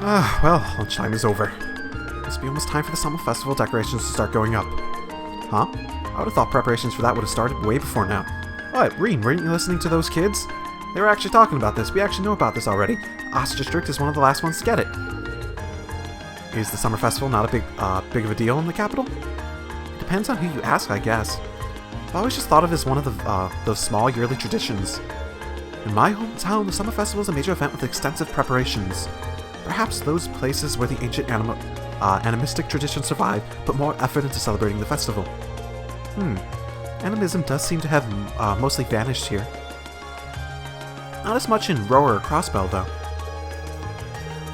Well, lunchtime is over. Must be almost time for the summer festival decorations to start going up. Huh? I would have thought preparations for that would have started way before now. What, Reen, weren't you listening to those kids? They were actually talking about this. We actually know about this already. Oss District is one of the last ones to get it. Is the summer festival not a big of a deal in the capital? It depends on who you ask, I guess. I've always just thought of it as one of those small yearly traditions. In my hometown, the summer festival is a major event with extensive preparations. Perhaps those places where the ancient animistic traditions survive put more effort into celebrating the festival. Animism does seem to have mostly vanished here. Not as much in Rower or Crossbell, though.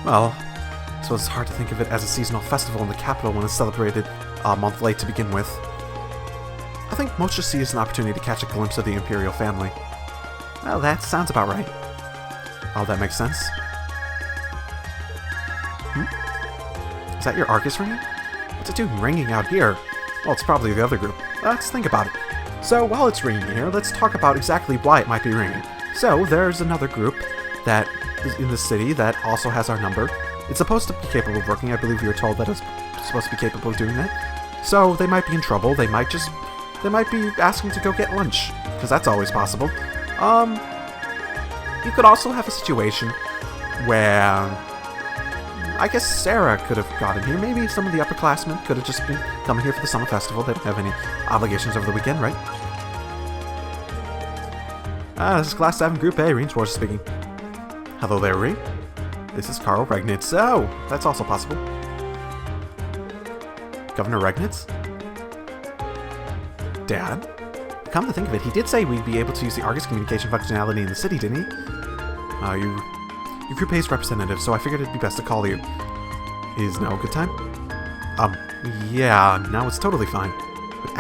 Well, I suppose it's hard to think of it as a seasonal festival in the capital when it's celebrated a month late to begin with. I think most just see it as an opportunity to catch a glimpse of the Imperial family. Well, that sounds about right. Oh, that makes sense. Is that your Argus ringing? What's it doing ringing out here? Well, it's probably the other group. Let's think about it. So, while it's ringing here, let's talk about exactly why it might be ringing. So, there's another group that is in the city that also has our number. It's supposed to be capable of working. I believe we were told that it's supposed to be capable of doing that. So, they might be in trouble. They might be asking to go get lunch, because that's always possible. You could also have a situation where I guess Sarah could have gotten here. Maybe some of the upperclassmen could have just been coming here for the summer festival. They don't have any obligations over the weekend, right? This is Class 7 Group A, Reenschwartz speaking. Hello there, Reen. This is Carl Regnitz. Oh, that's also possible. Governor Regnitz? Dad? Come to think of it, he did say we'd be able to use the Argus communication functionality in the city, didn't he? Your group A's representative, so I figured it'd be best to call you. Is now a good time? Yeah, now it's totally fine. But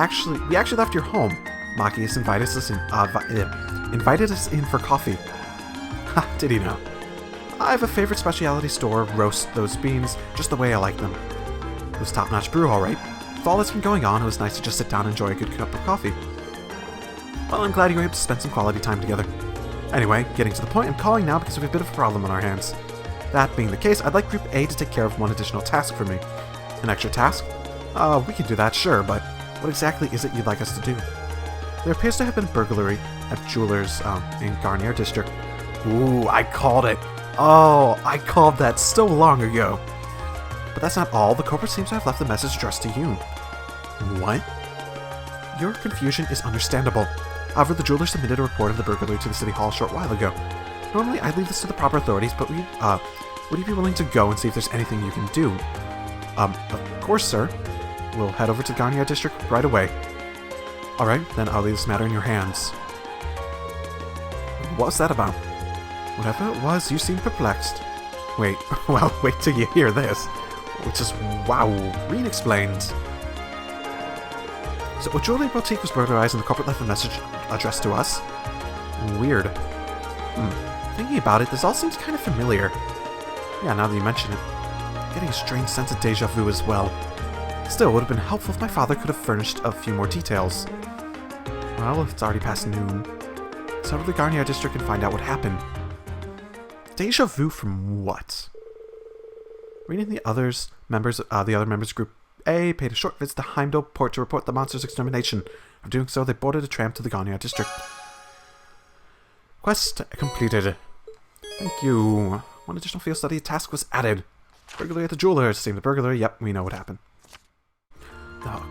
we actually left your home. Machias invited us in for coffee. Ha, did he now? I have a favorite specialty store, roast those beans just the way I like them. It was top-notch brew, alright. With all that's been going on, it was nice to just sit down and enjoy a good cup of coffee. Well, I'm glad you were able to spend some quality time together. Anyway, getting to the point, I'm calling now because we have a bit of a problem on our hands. That being the case, I'd like Group A to take care of one additional task for me. An extra task? We can do that, sure, but what exactly is it you'd like us to do? There appears to have been burglary at Jewelers in Garnier District. Ooh, I called it. Oh, I called that so long ago. But that's not all. The culprit seems to have left a message addressed to you. What? Your confusion is understandable. However, the jeweler submitted a report of the burglary to the City Hall a short while ago. Normally, I'd leave this to the proper authorities, but would you be willing to go and see if there's anything you can do? Of course, sir. We'll head over to the Garnier District right away. Alright, then I'll leave this matter in your hands. What was that about? Whatever it was, you seem perplexed. Wait, well, wait till you hear this. Which is, wow, Reen explains. So a jewelry boutique was burglarized and the culprit left a message addressed to us? Weird. Thinking about it, this all seems kind of familiar. Yeah, now that you mention it. Getting a strange sense of deja vu as well. Still, it would have been helpful if my father could have furnished a few more details. Well, it's already past noon. Let's head to the Garnier District and find out what happened. Deja vu from what? Reading the other members of Group A paid a short visit to Heimdall Port to report the monster's extermination. After doing so, they boarded a tram to the Garnier District. Quest completed. Thank you. One additional field study task was added. Burglary at the jeweler's. Same the burglar. Yep, we know what happened.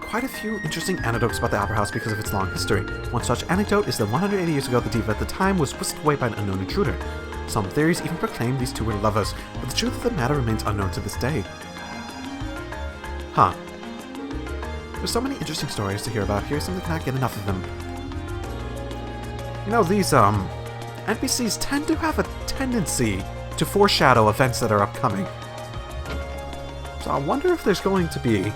Quite a few interesting anecdotes about the Opera House because of its long history. One such anecdote is that 180 years ago, the diva at the time was whisked away by an unknown intruder. Some theories even proclaim these two were lovers, but the truth of the matter remains unknown to this day. Huh. There's so many interesting stories to hear about here, simply cannot get enough of them. You know, these, NPCs tend to have a tendency to foreshadow events that are upcoming. So I wonder if there's going to be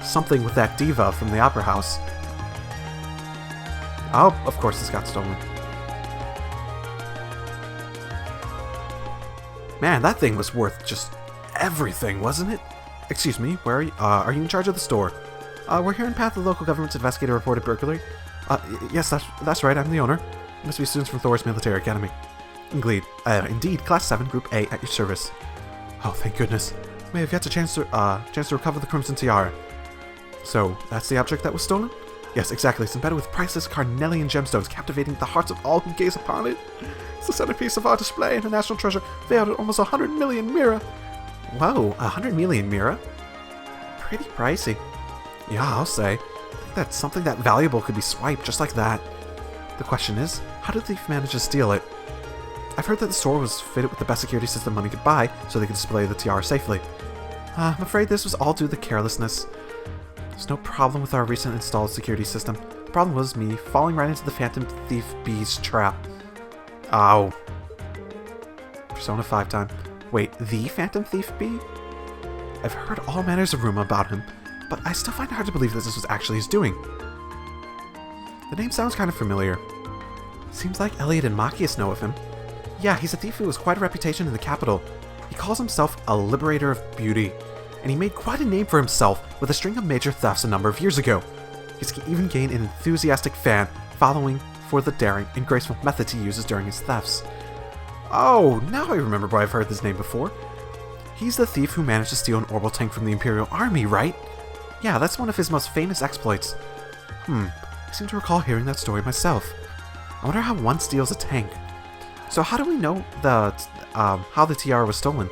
something with that diva from the Opera House. Oh, of course this got stolen. Man, that thing was worth just everything, wasn't it? Excuse me, where are you in charge of the store? We're here in path of the local government's investigator reported burglary. Yes, that's right, I'm the owner. Must be students from Thor's Military Academy. Indeed, Class 7, Group A, at your service. Oh, thank goodness. We have yet a chance to recover the Crimson Tiara. So, that's the object that was stolen? Yes, exactly. It's embedded with priceless carnelian gemstones, captivating the hearts of all who gaze upon it. It's the centerpiece of our display and a national treasure, valued at almost 100 million mira. Whoa, 100 million mira? Pretty pricey. Yeah, I'll say. I think that something that valuable could be swiped just like that. The question is, how did the thief manage to steal it? I've heard that the store was fitted with the best security system money could buy, so they could display the tiara safely. I'm afraid this was all due to carelessness. There's no problem with our recent installed security system. The problem was me falling right into the Phantom Thief B's trap. Ow. Persona 5 time. Wait, the Phantom Thief B? I've heard all manners of rumor about him, but I still find it hard to believe that this was actually his doing. The name sounds kind of familiar. Seems like Elliot and Machias know of him. Yeah, he's a thief who has quite a reputation in the capital. He calls himself a liberator of beauty, and he made quite a name for himself with a string of major thefts a number of years ago. He's even gained an enthusiastic fan following for the daring and graceful methods he uses during his thefts. Oh, now I remember why I've heard this name before. He's the thief who managed to steal an orbital tank from the Imperial Army, right? Yeah, that's one of his most famous exploits. I seem to recall hearing that story myself. I wonder how one steals a tank. So how do we know how the tiara was stolen?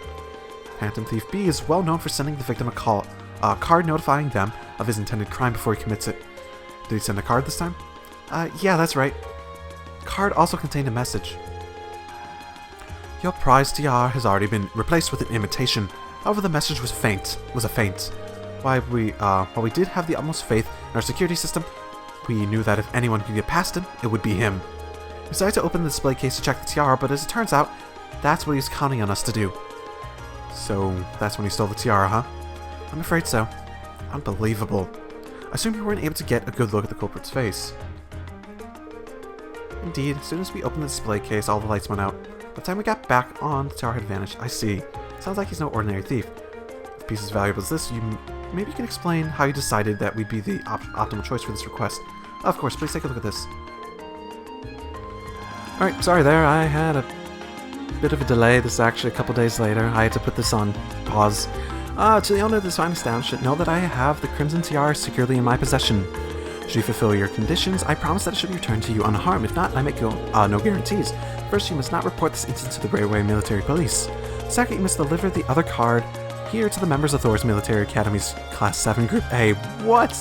Phantom Thief B is well known for sending the victim a card notifying them of his intended crime before he commits it. Did he send a card this time? Yeah, that's right. The card also contained a message. Your prized tiara has already been replaced with an imitation. However, the message was a feint. While we did have the utmost faith in our security system, we knew that if anyone could get past him, it would be him. We decided to open the display case to check the tiara, but as it turns out, that's what he was counting on us to do. So, that's when he stole the tiara, huh? I'm afraid so. Unbelievable. I assume you weren't able to get a good look at the culprit's face. Indeed, as soon as we opened the display case, all the lights went out. By the time we got back on, the tiara had vanished. I see. Sounds like he's no ordinary thief. If the piece is as valuable as this, maybe you can explain how you decided that we'd be the optimal choice for this request. Of course, please take a look at this. Alright, sorry there, I had a bit of a delay. This is actually a couple days later. I had to put this on pause. To the owner of this fine establishment, know that I have the Crimson Tiara securely in my possession. Should you fulfill your conditions, I promise that it should be returned to you unharmed. If not, I make no guarantees. First, you must not report this incident to the Railway Military Police. Second, you must deliver the other card here to the members of Thor's Military Academy's Class 7 Group A. What?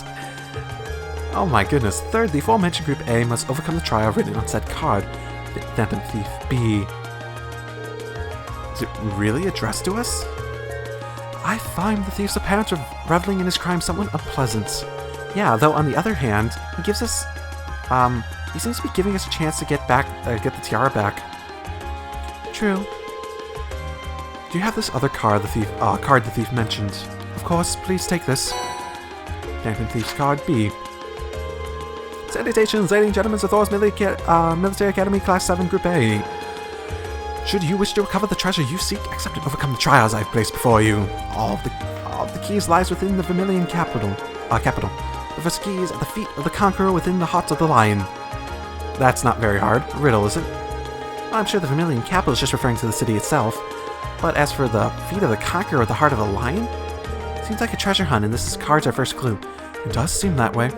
Oh my goodness. Third, the aforementioned Group A must overcome the trial written on said card. Phantom Thief B. Is it really addressed to us? I find the thief's appearance of reveling in his crime somewhat unpleasant. Yeah, though on the other hand, he gives us, he seems to be giving us a chance to get the tiara back. True. Do you have this other card the thief mentioned? Of course, please take this. Phantom Thief's card B. Salutations, ladies and gentlemen of Thor's Military Academy Class 7 Group A. Should you wish to recover the treasure you seek, accept and overcome the trials I've placed before you. All of the keys lies within the Vermilion capital. The first key is at the feet of the Conqueror within the heart of the Lion. That's not very hard. A riddle, is it? Well, I'm sure the Vermilion capital is just referring to the city itself. But as for the feet of the Conqueror at the heart of the Lion, seems like a treasure hunt, and this card's our first clue. It does seem that way.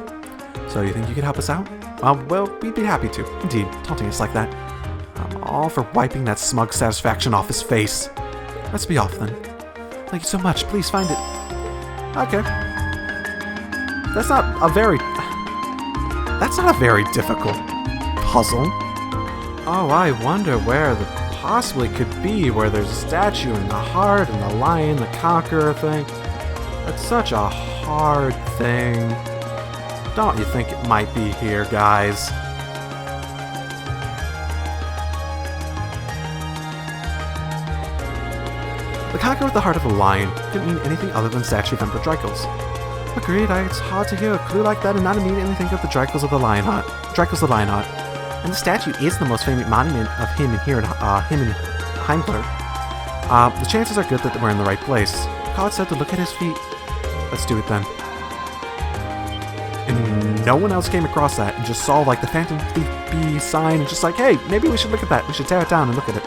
So you think you could help us out? Well, we'd be happy to. Indeed, taunting us like that. I'm all for wiping that smug satisfaction off his face. Let's be off then. Thank you so much. Please find it. Okay. That's not a very difficult puzzle. Oh, I wonder where the possibly could be, where there's a statue and the heart and the lion, the conqueror thing. It's such a hard thing. Don't you think it might be here, guys? The conqueror with the heart of a lion couldn't mean anything other than statue of Emperor Dracos. Agreed, it's hard to hear a clue like that and not immediately think of the Dracos of the Lionheart. And the statue is the most famous monument of him in Heimler. The chances are good that we're in the right place. Call said to look at his feet. Let's do it then. And no one else came across that and just saw like the Phantom Thief B sign and just like, hey, maybe we should look at that. We should tear it down and look at it.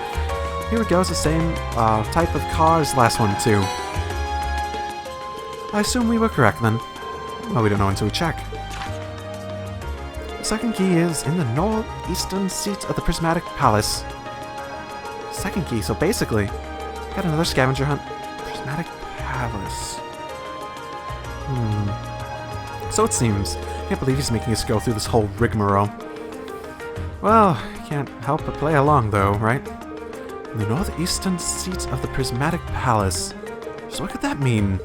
Here we go, it's the same type of car as the last one, too. I assume we were correct, then. Well, we don't know until we check. The second key is in the northeastern seat of the Prismatic Palace. Second key, so basically, got another scavenger hunt. Prismatic Palace. So it seems. Can't believe he's making us go through this whole rigmarole. Well, can't help but play along, though, right? In the northeastern seat of the Prismatic Palace. So what could that mean?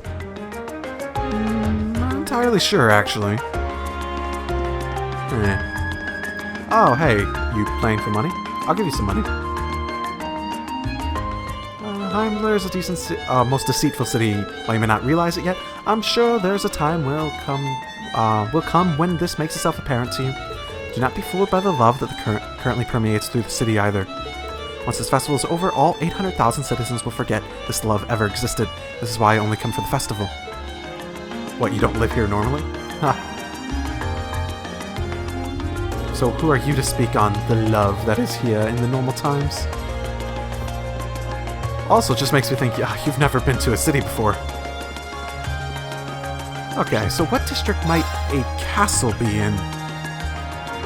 Not entirely sure, actually. Oh, hey, you playing for money? I'll give you some money. Heimler's a decent, most deceitful city. While you may not realize it yet, I'm sure there's a time will come when this makes itself apparent to you. Do not be fooled by the love that currently permeates through the city either. Once this festival is over, all 800,000 citizens will forget this love ever existed. This is why I only come for the festival. What, you don't live here normally? Ha. So who are you to speak on the love that is here in the normal times? Also, just makes me think, you've never been to a city before. Okay, so what district might a castle be in?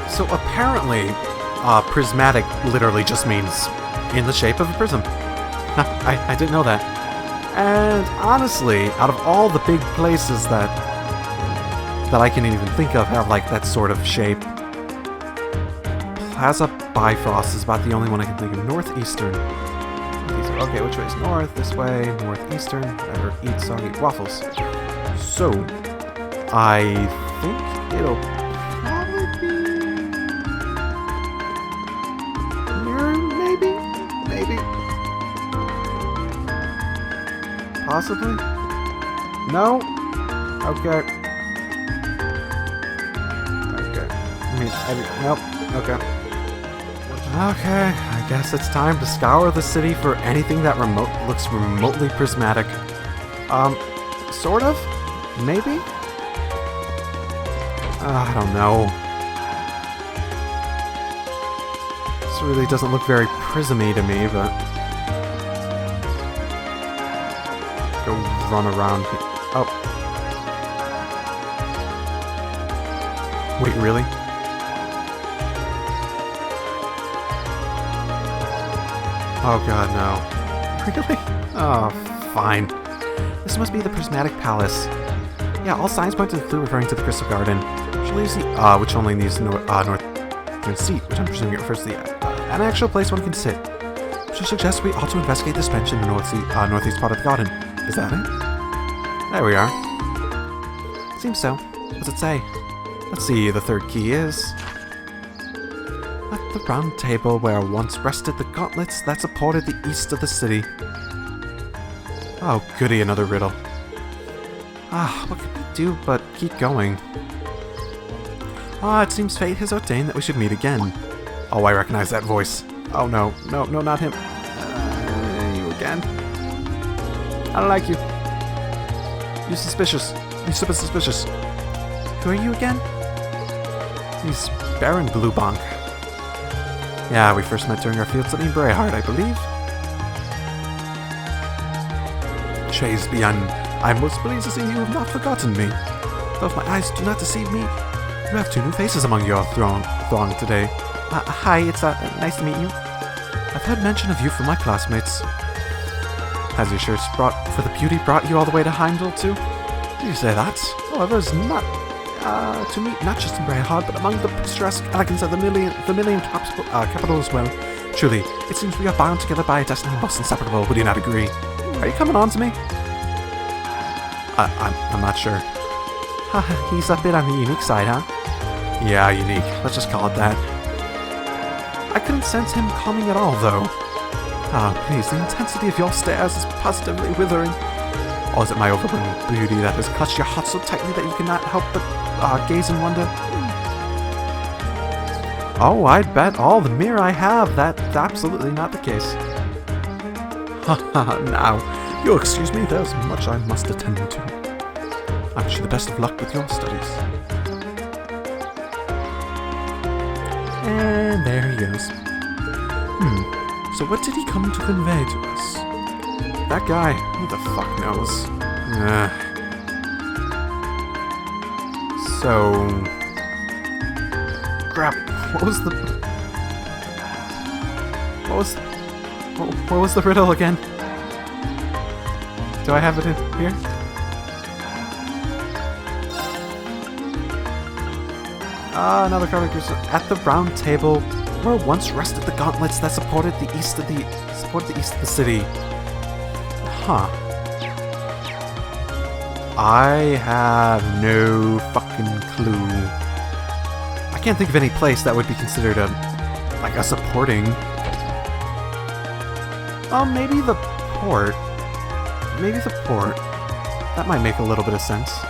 So apparently, prismatic literally just means in the shape of a prism. I didn't know that. And honestly, out of all the big places that I can even think of have like that sort of shape, Plaza Bifrost is about the only one I can think of. Northeastern. Okay, which way is north? This way. Northeastern. Never eat soggy waffles. So, I think it'll probably be near, maybe? Possibly? No? Okay. Nope. Okay. Okay, I guess it's time to scour the city for anything that looks remotely prismatic. Sort of? Maybe? I don't know. This really doesn't look very prismy to me, but... Go run around here. Oh. Wait, really? Oh god, no. Really? Oh, fine. This must be the Prismatic Palace. Yeah, all signs point to the clue referring to the Crystal Garden, which only needs northern seat, which I'm presuming it refers to an actual place one can sit. Which suggests we ought to investigate this bench in the northeast part of the garden. Is that it? There we are. Seems so. What's it say? Let's see, the third key is... At the round table where once rested the gauntlets that supported the east of the city. Oh, goody, another riddle. What can we do but keep going? It seems fate has ordained that we should meet again. Oh, I recognize that voice. Oh no, not him. You again? I don't like you. You're suspicious. You're super suspicious. Who are you again? He's Baron Bluebank. Yeah, we first met during our field study in Brayhard, I believe. Chase beyond, I'm most pleased to see you have not forgotten me. Though if my eyes do not deceive me, you have two new faces among your throng today. Hi, it's nice to meet you. I've heard mention of you from my classmates. Has your shirts for the beauty brought you all the way to Heimdall too? Did you say that? However, it's not to meet not just in Brayhard, but among the picturesque elegance of the million capital as well. Truly, it seems we are bound together by a destiny most inseparable. Would you not agree? Are you coming on to me? I'm not sure. He's a bit on the unique side, huh? Yeah, unique. Let's just call it that. I couldn't sense him calming at all, though. Please, the intensity of your stares is positively withering. Or is it my overwhelming beauty that has clutched your heart so tightly that you cannot help but gaze in wonder? Oh, I'd bet all the mirror I have that's absolutely not the case. Now, you'll excuse me, there's much I must attend to. I wish you the best of luck with your studies. And there he goes. So what did he come to convey to us? That guy, who the fuck knows? So... Crap, what was the riddle again? Do I have it in here? Another card goes at the round table where once rested the gauntlets that supported the east of the city. Huh. I have no fucking clue. I can't think of any place that would be considered a supporting. Maybe the port. Maybe the port. That might make a little bit of sense.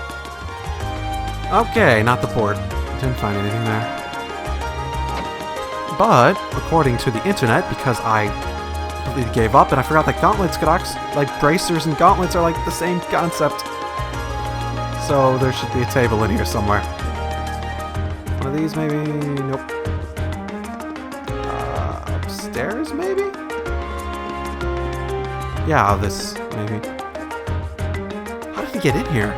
Okay, not the port. Didn't find anything there. But, according to the internet, because I completely gave up and I forgot that gauntlets could bracers and gauntlets are the same concept. So there should be a table in here somewhere. One of these maybe? Nope. Upstairs maybe? Yeah, this maybe. How did he get in here?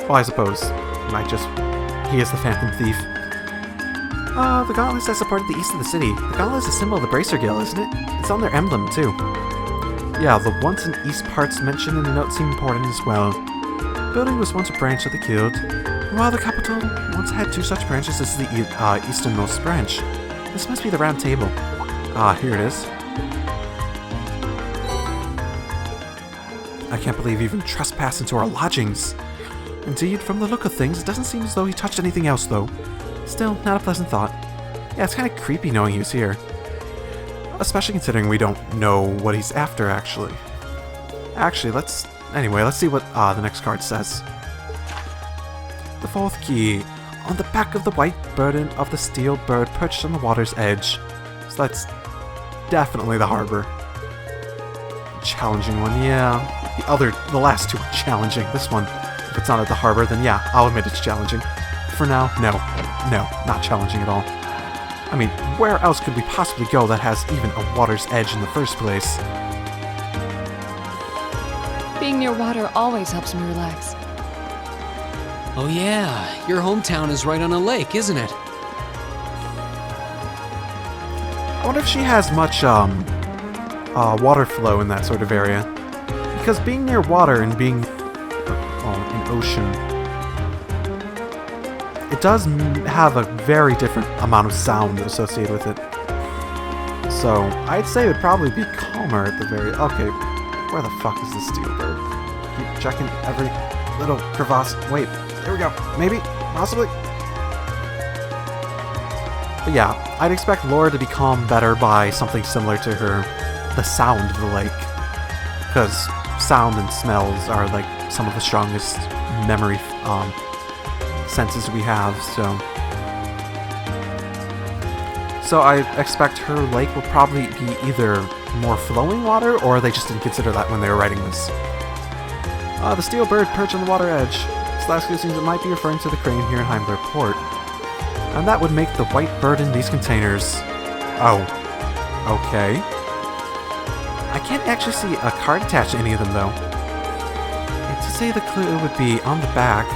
Well, I suppose he is the Phantom Thief. The gauntlets that supported the east of the city. The gauntlet is a symbol of the Bracer Guild, isn't it? It's on their emblem, too. Yeah, the once and east parts mentioned in the note seem important as well. The building was once a branch of the guild, and while the capital once had 2 such branches, this is the easternmost branch. This must be the round table. Here it is. I can't believe he even trespassed into our lodgings. Indeed, from the look of things, it doesn't seem as though he touched anything else, though. Still, not a pleasant thought. Yeah, it's kind of creepy knowing he was here. Especially considering we don't know what he's after, actually. Let's see what the next card says. The 4th key. On the back of the white burden of the steel bird perched on the water's edge. So that's definitely the harbor. Challenging one, yeah. The last 2 are challenging. This one, if it's not at the harbor, then yeah, I'll admit it's challenging. For now, no, not challenging at all. I mean, where else could we possibly go that has even a water's edge in the first place? Being near water always helps me relax. Oh yeah, your hometown is right on a lake, isn't it? I wonder if she has much, water flow in that sort of area. Because being near water and being, an ocean, it does have a very different amount of sound associated with it. So, I'd say it would probably be calmer at the very... Okay, where the fuck is the steel bird? Keep checking every little crevasse. Wait, there we go. Maybe? Possibly? But yeah, I'd expect Laura to be calmed better by something similar to the sound of the lake. Because sound and smells are some of the strongest memory senses we have, so I expect her lake will probably be either more flowing water, or they just didn't consider that when they were writing this. The steel bird perched on the water edge. This last clue seems it might be referring to the crane here in Heimler Port. And that would make the white bird in these containers. Oh. Okay. I can't actually see a card attached to any of them, though. And to say the clue would be on the back...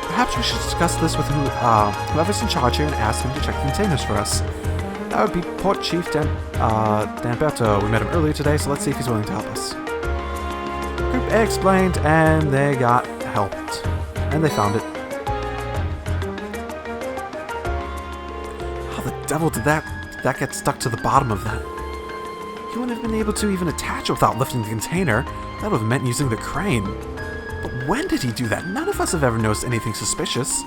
Perhaps we should discuss this with whoever's in charge here and ask him to check the containers for us. That would be Port Chief Danberto. We met him earlier today, so let's see if he's willing to help us. Group A explained, and they got helped. And they found it. How the devil did that get stuck to the bottom of that? He wouldn't have been able to even attach it without lifting the container. That would have meant using the crane. But when did he do that? None of us have ever noticed anything suspicious.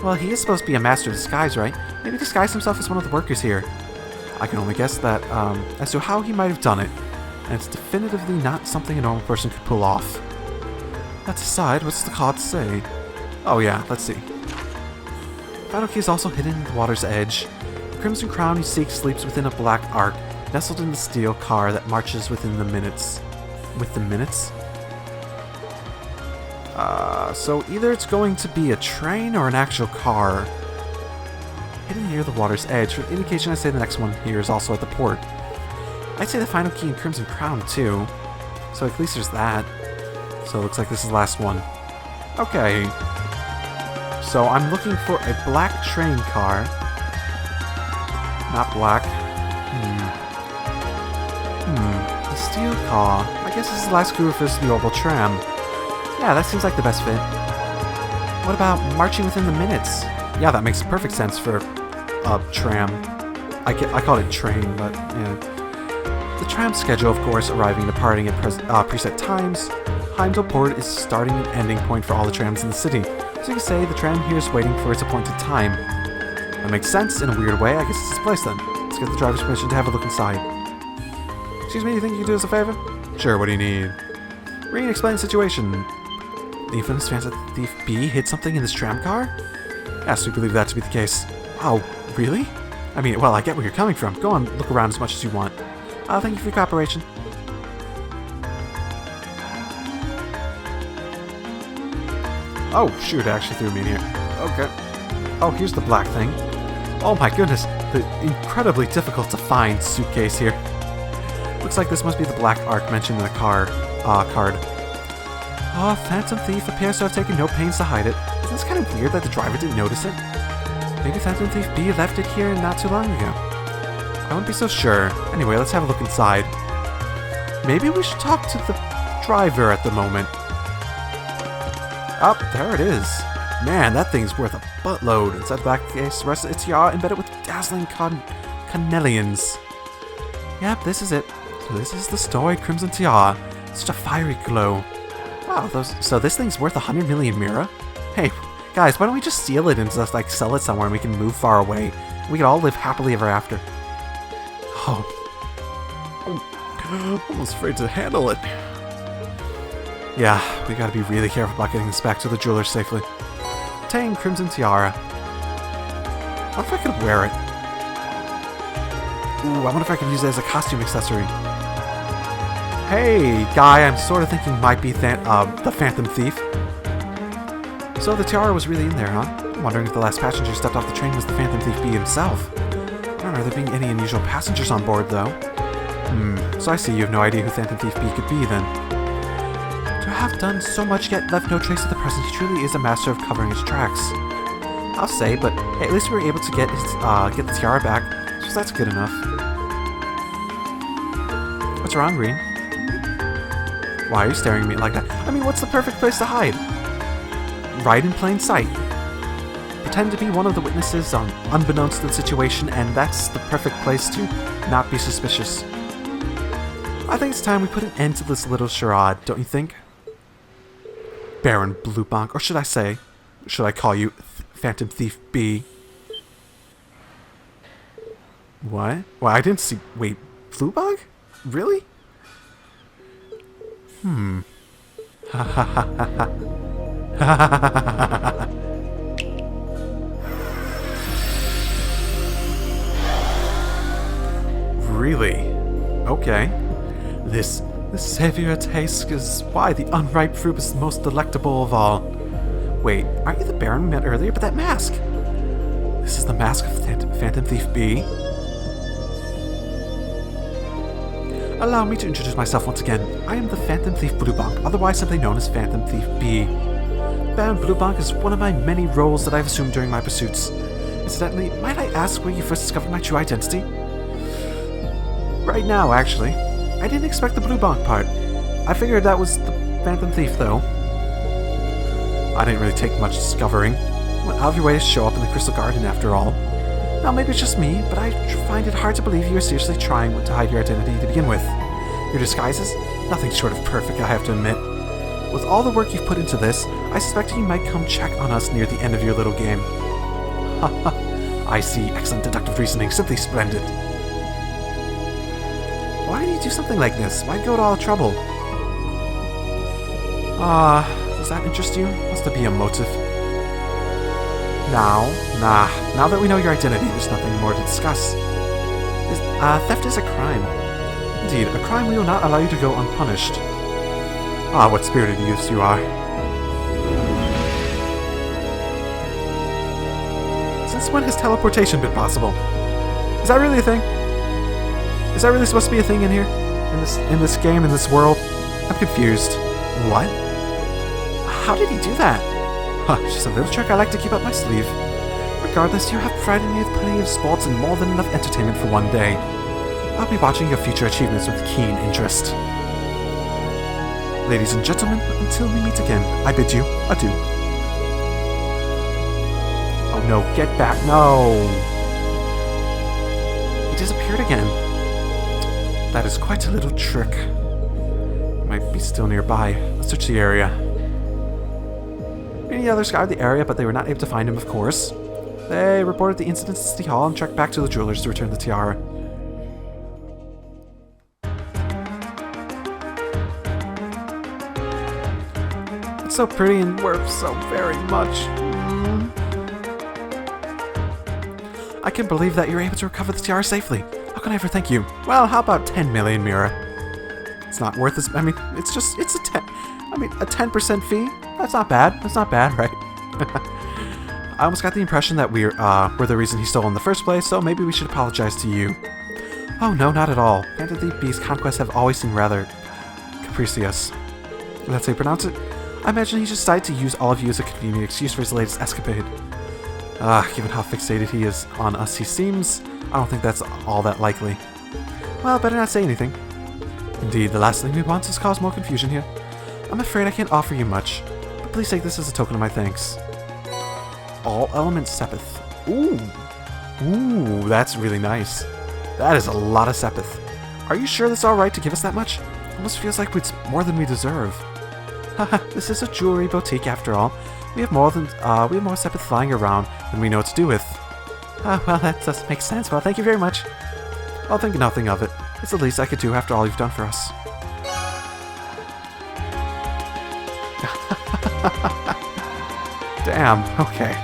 Well, he is supposed to be a master of disguise, right? Maybe disguise himself as one of the workers here. I can only guess that, as to how he might have done it. And it's definitively not something a normal person could pull off. That aside, what's the card say? Oh yeah, let's see. Final key is also hidden in the water's edge. The Crimson Crown you seek sleeps within a black ark, nestled in the steel car that marches within the minutes. With the minutes? So either it's going to be a train or an actual car. hidden near the water's edge. For indication, I say the next one here is also at the port. I'd say the final key in Crimson Crown, too. So at least there's that. So it looks like this is the last one. Okay. So I'm looking for a black train car. Not black. The steel car. I guess this is the last crew refers to the orbital tram. Yeah, that seems like the best fit. What about marching within the minutes? Yeah, that makes perfect sense for tram. I call it train, but yeah. The tram schedule, of course, arriving and departing at preset times. Heimdall Port is starting and ending point for all the trams in the city. So you can say the tram here is waiting for its appointed time. That makes sense in a weird way. I guess it's this place then. Let's get the driver's permission to have a look inside. Excuse me, you think you can do us a favor? Sure, what do you need? Reed, explain the situation. The infamous Phantom Thief B hid something in this tram car? Yes, we believe that to be the case. Oh, really? I mean, well, I get where you're coming from. Go on, look around as much as you want. Thank you for your cooperation. Oh, shoot, it actually threw me in here. Okay. Oh, here's the black thing. Oh my goodness, the incredibly difficult to find suitcase here. Looks like this must be the black arc mentioned in the card. Phantom Thief appears to have taken no pains to hide it. Isn't this kind of weird that the driver didn't notice it? Maybe Phantom Thief B left it here not too long ago. I wouldn't be so sure. Anyway, let's have a look inside. Maybe we should talk to the driver at the moment. Oh, there it is. Man, that thing's worth a buttload. Inside the back case, the rest of its tiara embedded with dazzling carnelians. Yep, this is it. So this is the storied Crimson Tiara. Such a fiery glow. Wow, so this thing's worth 100 million Mira? Hey, guys, why don't we just steal it and just, like, sell it somewhere and we can move far away? We can all live happily ever after. Oh. I'm almost afraid to handle it. Yeah, we gotta be really careful about getting this back to the jeweler safely. Obtain Crimson Tiara. What if I could wear it? Ooh, I wonder if I could use it as a costume accessory. Hey, guy I'm sort of thinking might be the Phantom Thief. So the tiara was really in there, huh? I'm wondering if the last passenger stepped off the train was the Phantom Thief B himself. I don't remember there being any unusual passengers on board, though. So I see you have no idea who Phantom Thief B could be, then. To have done so much yet left no trace of the present, he truly is a master of covering his tracks. I'll say, but hey, at least we were able to get the tiara back, so that's good enough. What's wrong, Green? Why are you staring at me like that? I mean, what's the perfect place to hide? Right in plain sight. Pretend to be one of the witnesses unbeknownst to the situation, and that's the perfect place to not be suspicious. I think it's time we put an end to this little charade, don't you think? Baron Bluebonk, or should I call you Phantom Thief B? What? Well, I didn't see... Wait, Bluebonk? Really? Ha ha ha ha ha. Really? Okay. This savior taste is why the unripe fruit is the most delectable of all. Wait, aren't you the Baron we met earlier? But that mask! This is the mask of Phantom Thief B? Allow me to introduce myself once again. I am the Phantom Thief Bluebonk, otherwise simply known as Phantom Thief B. Baron Bluebonk is one of my many roles that I've assumed during my pursuits. Incidentally, might I ask where you first discovered my true identity? Right now, actually. I didn't expect the Bluebonk part. I figured that was the Phantom Thief, though. I didn't really take much discovering. You went out of your way to show up in the Crystal Garden, after all. Now, maybe it's just me, but I find it hard to believe you are seriously trying to hide your identity to begin with. Your disguises? Nothing short of perfect, I have to admit. With all the work you've put into this, I suspect you might come check on us near the end of your little game. Haha, I see. Excellent deductive reasoning. Simply splendid. Why do you do something like this? Why go to all the trouble? Does that interest you? Must there be a motive? Now that we know your identity, there's nothing more to discuss. Theft is a crime. Indeed, a crime we will not allow you to go unpunished. Ah, what spirited youths you are. Since when has teleportation been possible? Is that really a thing? Is that really supposed to be a thing in here? In this game, in this world? I'm confused. What? How did he do that? Huh, just a little trick I like to keep up my sleeve. Regardless, you have provided me with plenty of sports and more than enough entertainment for one day. I'll be watching your future achievements with keen interest. Ladies and gentlemen, until we meet again, I bid you adieu. Oh no, get back, no! He disappeared again. That is quite a little trick. Might be still nearby. Let's search the area. Many others scoured the area, but they were not able to find him, of course. They reported the incident to City Hall and trekked back to the jewelers to return the tiara. It's so pretty and worth so very much. I can't believe that you're able to recover the tiara safely. How can I ever thank you? Well, how about 10 million, Mira? It's not worth this. I mean, it's a 10% fee? That's not bad. That's not bad, right? I almost got the impression that we're the reason he stole in the first place, so maybe we should apologize to you. Oh, no, not at all. Bandit Thief B's conquests have always seemed rather capricious. That's how you pronounce it? I imagine he just decided to use all of you as a convenient excuse for his latest escapade. Given how fixated he is on us he seems, I don't think that's all that likely. Well, better not say anything. Indeed, the last thing we want is cause more confusion here. I'm afraid I can't offer you much, but please take this as a token of my thanks. All Elements Sepith. Ooh. Ooh, that's really nice. That is a lot of Sepith. Are you sure that's alright to give us that much? Almost feels like it's more than we deserve. Haha, this is a jewelry boutique after all. We have more Sepith flying around than we know what to do with. Well, that does make sense. Well, thank you very much. I'll think nothing of it. It's the least I could do after all you've done for us. Damn, okay.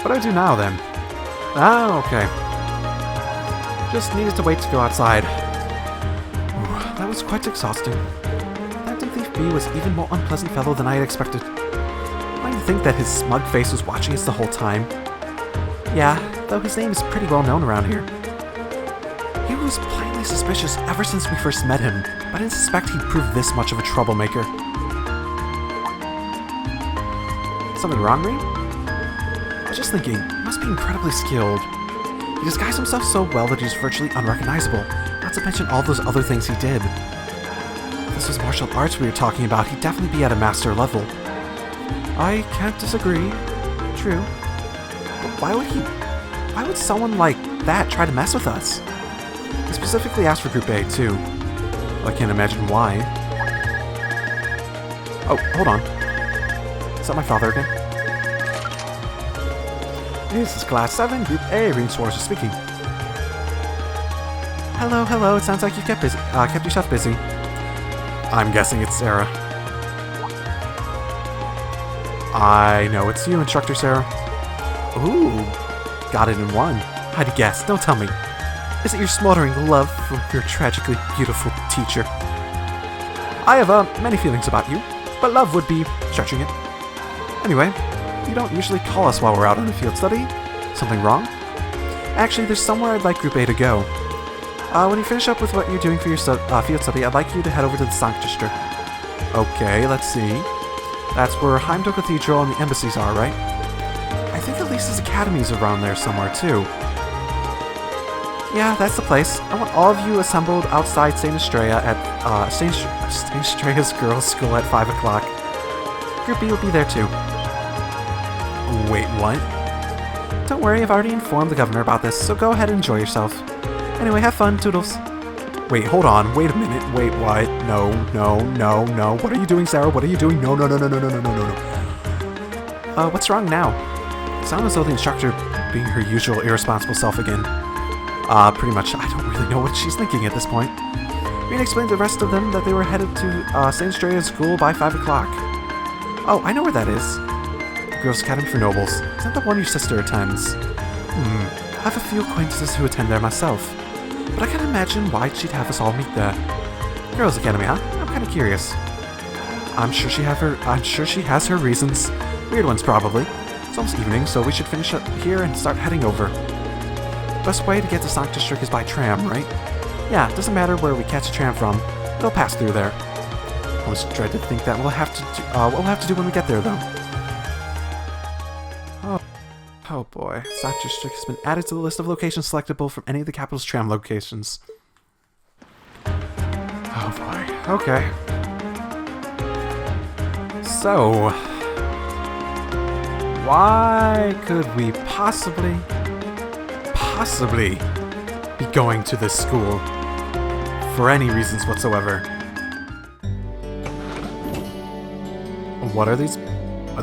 What do I do now, then? Okay. Just needed to wait to go outside. Ooh, that was quite exhausting. Bandit Thief B was even more unpleasant fellow than I had expected. I didn't think that his smug face was watching us the whole time. Yeah, though his name is pretty well known around here. He was plainly suspicious ever since we first met him, but I didn't suspect he'd prove this much of a troublemaker. Something wrong, Reem? I was just thinking, he must be incredibly skilled. He disguised himself so well that he's virtually unrecognizable, not to mention all those other things he did. If this was martial arts we were talking about, he'd definitely be at a master level. I can't disagree. True. But why would someone like that try to mess with us? He specifically asked for Group A, too. Well, I can't imagine why. Oh, hold on. Is that my father again? This is Class 7, Group A, Reem Swartz speaking. Hello, hello, it sounds like you've kept yourself busy. I'm guessing it's Sarah. I know it's you, Instructor Sarah. Ooh, got it in one. How'd you guess? Don't tell me. Is it your smoldering love for your tragically beautiful teacher? I have many feelings about you, but love would be stretching it. Anyway, you don't usually call us while we're out on a field study. Something wrong? Actually, there's somewhere I'd like Group A to go. When you finish up with what you're doing for your field study, I'd like you to head over to the Sanctuster. Okay, let's see. That's where Heimdall Cathedral and the embassies are, right? I think at least his academy's around there somewhere, too. Yeah, that's the place. I want all of you assembled outside St. Estrella at St. Estrella's Girls' School at 5 o'clock. Group B will be there, too. Wait, what? Don't worry, I've already informed the governor about this, so go ahead and enjoy yourself. Anyway, have fun, toodles. Wait, hold on, wait a minute, wait, what? No. What are you doing, Sarah? What are you doing? No. What's wrong now? It sounds as though the instructor being her usual irresponsible self again. Pretty much, I don't really know what she's thinking at this point. Reen explained to the rest of them that they were headed to St. Estrella's School by 5 o'clock. Oh, I know where that is. The Girls' Academy for Nobles. Is that the one your sister attends? I have a few acquaintances who attend there myself, but I can't imagine why she'd have us all meet there. Girls' Academy, huh? I'm kind of curious. I'm sure she has her reasons. Weird ones, probably. It's almost evening, so we should finish up here and start heading over. Best way to get to Sonic District is by tram, right? Yeah, it doesn't matter where we catch a tram from. It'll pass through there. I always dread to think that what we'll have to do when we get there, though. Oh boy, Sonic District has been added to the list of locations selectable from any of the capital's tram locations. Oh boy, okay. So, why could we possibly be going to this school for any reasons whatsoever? What are these?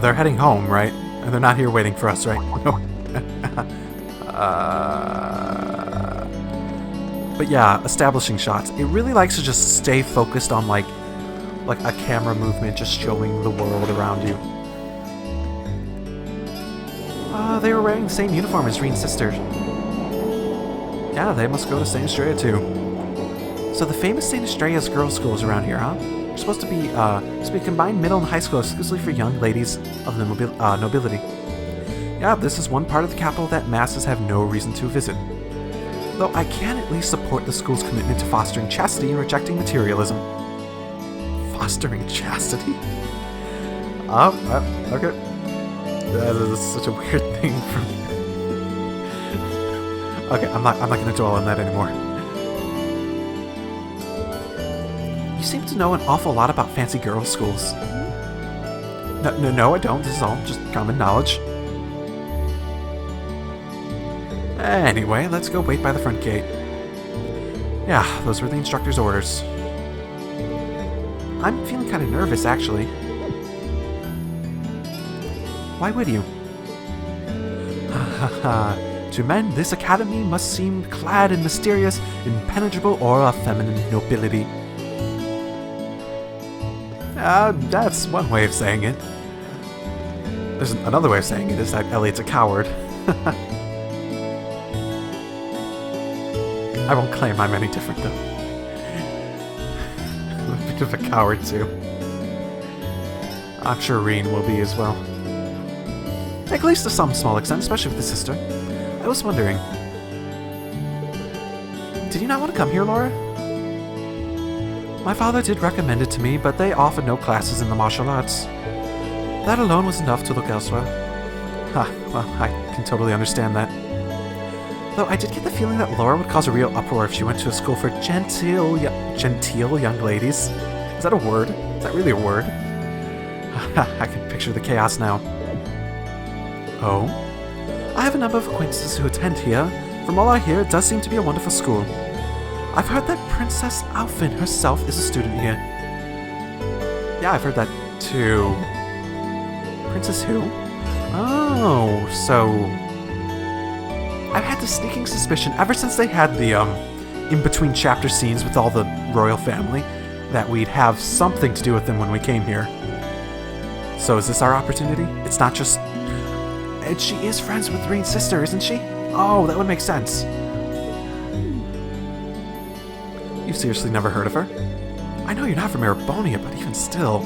They're heading home, right? And they're not here waiting for us, right? No. But yeah, establishing shots. It really likes to just stay focused on like a camera movement, just showing the world around you. They were wearing the same uniform as Reen's sister. Yeah, they must go to St. Estrella too. So the famous St. Estrella's girls' schools around here, huh? They're supposed to be a combined middle and high school exclusively for young ladies of the nobility. Yeah, this is one part of the capital that masses have no reason to visit. Though I can at least support the school's commitment to fostering chastity and rejecting materialism. Fostering chastity? Okay. That is such a weird thing for me. Okay, I'm not gonna dwell on that anymore. You seem to know an awful lot about fancy girls' schools. No, I don't. This is all just common knowledge. Anyway, let's go wait by the front gate. Yeah, those were the instructor's orders. I'm feeling kind of nervous, actually. Why would you? To men, this academy must seem clad in mysterious, impenetrable aura of feminine nobility. That's one way of saying it. There's another way of saying it is that Elliot's a coward. I won't claim I'm any different, though. I'm a bit of a coward, too. I'm sure Reen will be as well. At least to some small extent, especially with his sister. I was wondering... Did you not want to come here, Laura? My father did recommend it to me, but they offered no classes in the martial arts. That alone was enough to look elsewhere. Well, I can totally understand that. Though I did get the feeling that Laura would cause a real uproar if she went to a school for genteel young ladies. Is that a word? Is that really a word? I can picture the chaos now. Oh? I have a number of acquaintances who attend here. From all I hear, it does seem to be a wonderful school. I've heard that Princess Alphin herself is a student here. Yeah, I've heard that too. Princess who? Oh, so... I've had this sneaking suspicion ever since they had the, in-between chapter scenes with all the royal family, that we'd have something to do with them when we came here. So is this our opportunity? It's not just... And she is friends with Reen's sister, isn't she? Oh, that would make sense. You've seriously never heard of her? I know you're not from Erebonia, but even still...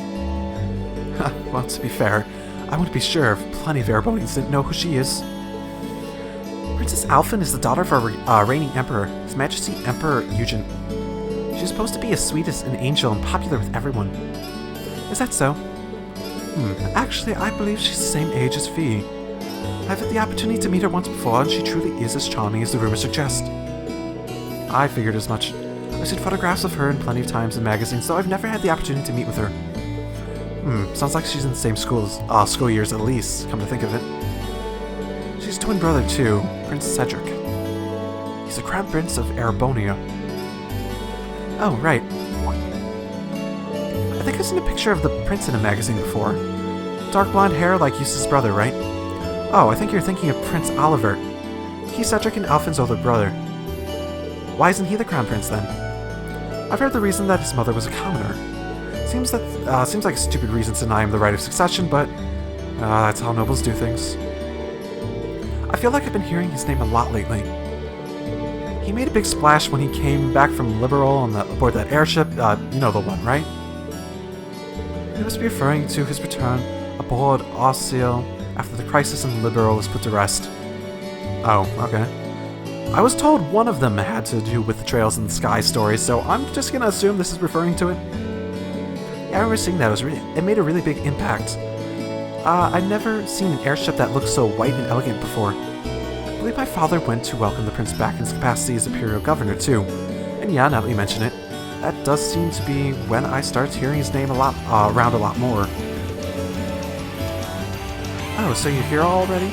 Well, to be fair, I wouldn't be sure if plenty of Erebonians didn't know who she is. Princess Alphin is the daughter of our reigning emperor, His Majesty Emperor Eugen. She's supposed to be as sweet as an angel and popular with everyone. Is that so? Actually, I believe she's the same age as Fee. I've had the opportunity to meet her once before, and she truly is as charming as the rumors suggest. I figured as much. I've seen photographs of her in plenty of times in magazines, though I've never had the opportunity to meet with her. Sounds like she's in the same school years at least, come to think of it. She's a twin brother too, Prince Cedric. He's the Crown Prince of Erebonia. Oh, right. I think I've seen a picture of the prince in a magazine before. Dark blonde hair like Eustace's brother, right? Oh, I think you're thinking of Prince Oliver. He's Cedric and Alphin's older brother. Why isn't he the Crown Prince then? I've heard the reason that his mother was a commoner. Seems like a stupid reason to deny him the right of succession, but that's how nobles do things. I feel like I've been hearing his name a lot lately. He made a big splash when he came back from Liberal aboard that airship, you know the one, right? He must be referring to his return aboard Arceal after the crisis in Libero was put to rest. Oh, okay. I was told one of them had to do with the Trails in the Sky story, so I'm just gonna assume this is referring to it. Yeah, I remember seeing that. It made a really big impact. I'd never seen an airship that looked so white and elegant before. I believe my father went to welcome the prince back in his capacity as imperial governor, too. And yeah, now that you mention it, that does seem to be when I started hearing his name around a lot more. Oh, so you're here already?